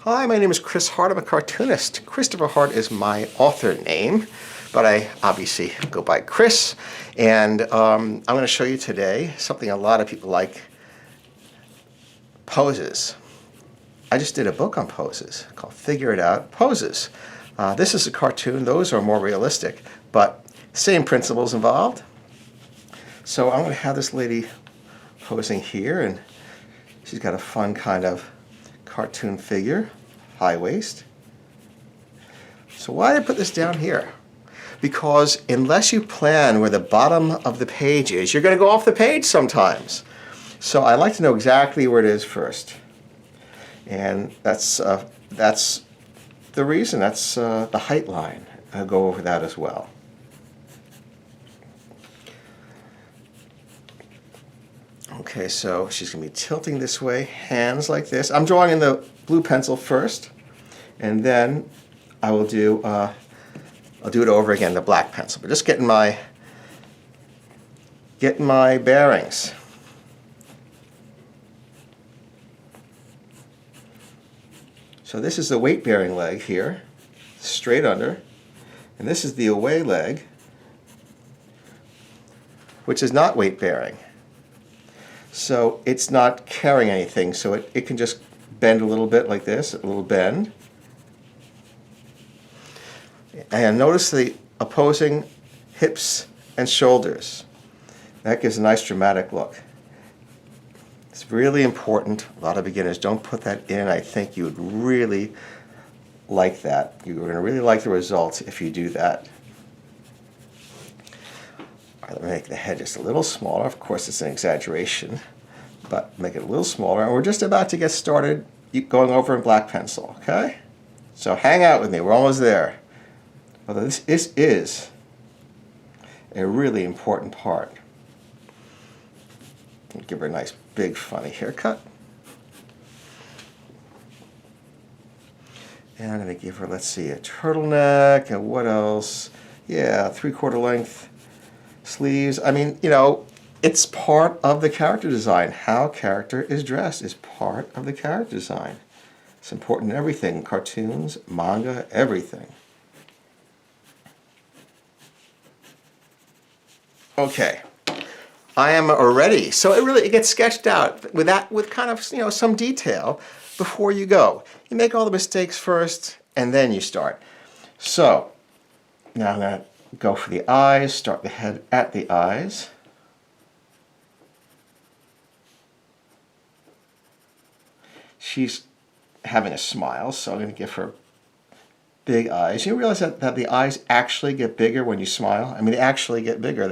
Hi, my name is Chris Hart. I'm a cartoonist. Christopher Hart is my author name, but I obviously go by Chris. And I'm going to show you today something a lot of people like, poses. I just did a book on poses called Figure It Out Poses. This is a cartoon. Those are more realistic, but same principles involved. So I'm going to have this lady posing here, and she's got a fun kind of cartoon figure, high waist. So why did I put this down here? Because unless you plan where the bottom of the page is, you're going to go off the page sometimes. So I like to know exactly where it is first. And that's the reason. That's the height line. I'll go over that as well. Okay, so she's going to be tilting this way, hands like this. I'm drawing in the blue pencil first, and then I will I'll do it over again, the black pencil. But just getting my bearings. So this is the weight-bearing leg here, straight under, and this is the away leg, which is not weight-bearing. So it's not carrying anything, so it can just bend a little bit like this, a little bend. And notice the opposing hips and shoulders. That gives a nice dramatic look. It's really important. A lot of beginners don't put that in. I think you would really like that. You're going to really like the results if you do that. Let me make the head just a little smaller. Of course, it's an exaggeration, but make it a little smaller. And we're just about to get started going over in black pencil, okay? So hang out with me. We're almost there. Although this is a really important part. Give her a nice, big, funny haircut. And I'm going to give her, let's see, a turtleneck, and what else? Yeah, 3/4 length sleeves. I mean, you know, it's part of the character design. How character is dressed is part of the character design. It's important in everything, cartoons, manga, everything. Okay, I am ready. So it gets sketched out with kind of, you know, some detail before you go. You make all the mistakes first, and then you start. So now I'm going to go for the eyes, start the head at the eyes. She's having a smile, so I'm going to give her big eyes. You realize that the eyes actually get bigger when you smile? I mean, they actually get bigger.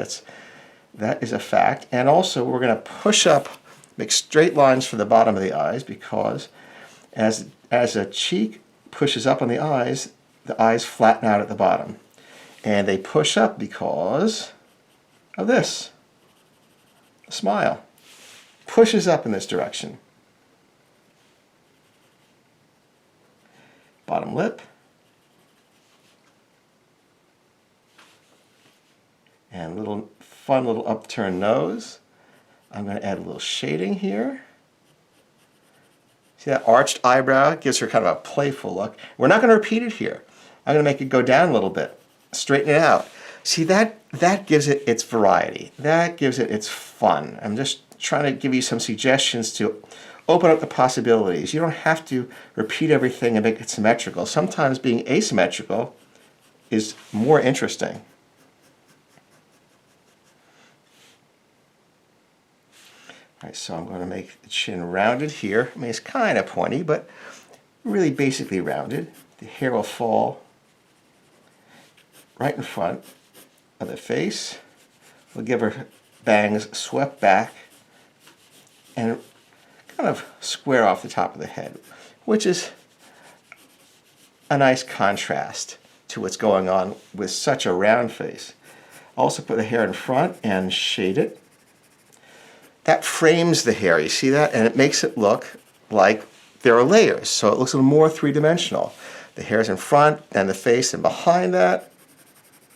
That is a fact. And also, we're going to push up, make straight lines for the bottom of the eyes, because as a cheek pushes up on the eyes flatten out at the bottom. And they push up because of this. A smile pushes up in this direction. Bottom lip. And fun little upturned nose. I'm going to add a little shading here. See that arched eyebrow? It gives her kind of a playful look. We're not going to repeat it here. I'm going to make it go down a little bit. Straighten it out. See, that gives it its variety. That gives it its fun. I'm just trying to give you some suggestions to open up the possibilities. You don't have to repeat everything and make it symmetrical. Sometimes being asymmetrical is more interesting. All right, so I'm going to make the chin rounded here. I mean, it's kind of pointy, but really basically rounded. The hair will fall right in front of the face. We'll give her bangs swept back and kind of square off the top of the head, which is a nice contrast to what's going on with such a round face. Also put the hair in front and shade it. That frames the hair, you see that? And it makes it look like there are layers, so it looks a little more three-dimensional. The hair's in front, and the face, and behind that,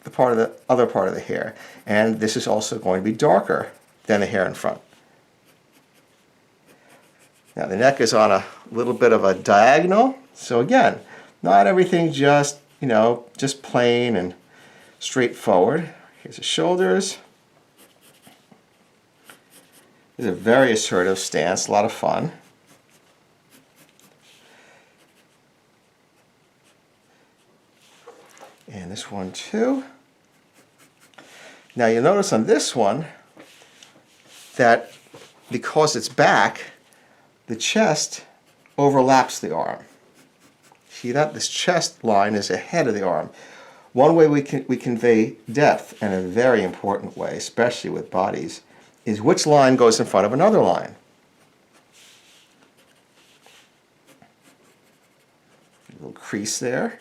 the other part of the hair. And this is also going to be darker than the hair in front. Now the neck is on a little bit of a diagonal, So again, not everything just, just plain and straightforward. Here's the shoulders. It's a very assertive stance, a lot of fun. And this one too. Now you'll notice on this one that because it's back, the chest overlaps the arm. See that? This chest line is ahead of the arm. One way we convey depth, in a very important way, especially with bodies, is which line goes in front of another line. A little crease there.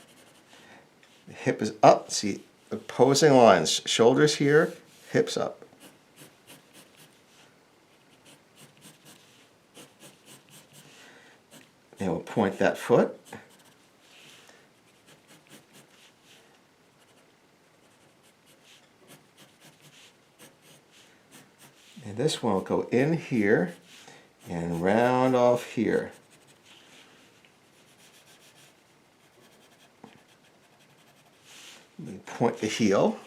The hip is up. See, opposing lines. Shoulders here, hips up. And we'll point that foot. And this one will go in here and round off here. We point the heel.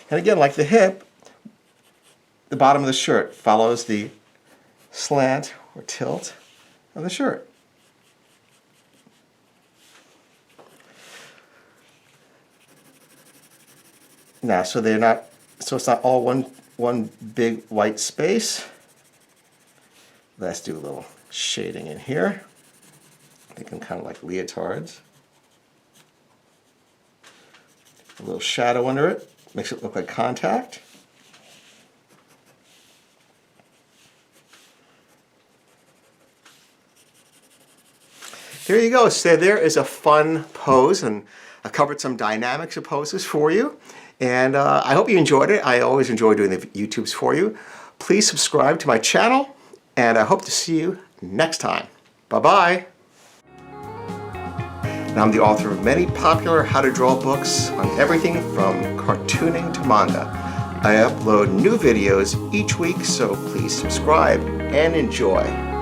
And again, like the hip, the bottom of the shirt follows the slant or tilt of the shirt. Now, so it's not all one big white space. Let's do a little shading in here. Make them kind of like leotards. A little shadow under it, makes it look like contact. There you go. So there is a fun pose, and I covered some dynamics of poses for you. And I hope you enjoyed it. I always enjoy doing the YouTubes for you. Please subscribe to my channel, and I hope to see you next time. Bye-bye. Now, I'm the author of many popular how to draw books on everything from cartooning to manga. I upload new videos each week, so please subscribe and enjoy.